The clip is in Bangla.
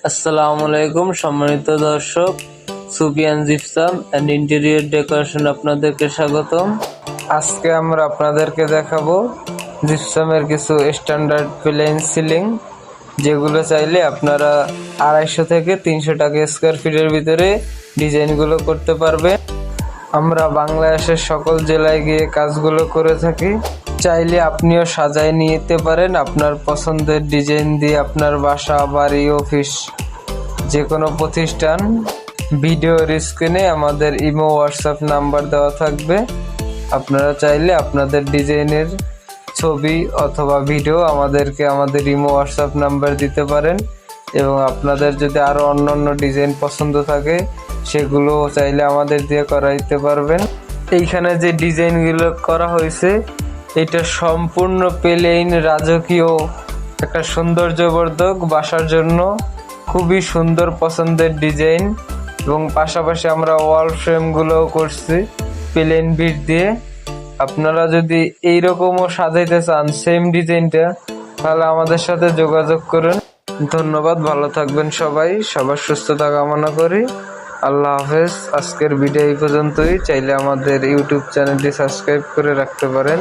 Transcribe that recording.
আসসালামু আলাইকুম সম্মানিত দর্শক, Sufian gypsum and interior decoration আপনাদেরকে স্বাগতম। আজকে আমরা আপনাদেরকে দেখাবো জিপসামের কিছু স্ট্যান্ডার্ড প্লেন সিলিং, যেগুলো চাইলে আপনারা 250 থেকে 300 টাকা স্কোয়ার ফিটের ভিতরে ডিজাইনগুলো করতে পারবেন। আমরা বাংলাদেশের সকল জেলায় গিয়ে কাজগুলো করে থাকি। চাইলে আপনিও সাজায় নিতে পারেন আপনার পছন্দের ডিজাইন দিয়ে আপনার বাসা, বাড়ি, অফিস, যে কোনো প্রতিষ্ঠান। ভিডিওর স্ক্রিনে আমাদের ইমো, হোয়াটসঅ্যাপ নাম্বার দেওয়া থাকবে। আপনারা চাইলে আপনাদের ডিজাইনের ছবি অথবা ভিডিও আমাদেরকে আমাদের ইমো, হোয়াটসঅ্যাপ নাম্বার দিতে পারেন, এবং আপনাদের যদি আরও অন্য ডিজাইন পছন্দ থাকে সেগুলো চাইলে আমাদের দিয়ে করাইতে পারবেন। এইখানে যে ডিজাইনগুলো করা হয়েছে এটা সম্পূর্ণ প্লেন, রাজকীয় একটা সৌন্দর্যবর্ধক বাসার জন্য খুবই সুন্দর পছন্দের ডিজাইন। এবং পাশাপাশি আমরা ওয়াল ফ্রেমগুলোও করছি প্লেন বিট দিয়ে। আপনারা যদি এইরকমও সাজাইতে চান সেম ডিজাইনটা, তাহলে আমাদের সাথে যোগাযোগ করুন। ধন্যবাদ, ভালো থাকবেন সবাই, সবার সুস্থতা কামনা করি। আল্লাহ হাফেজ। আজকের ভিডিও এই পর্যন্তই। চাইলে আমাদের ইউটিউব চ্যানেলটি সাবস্ক্রাইব করে রাখতে পারেন।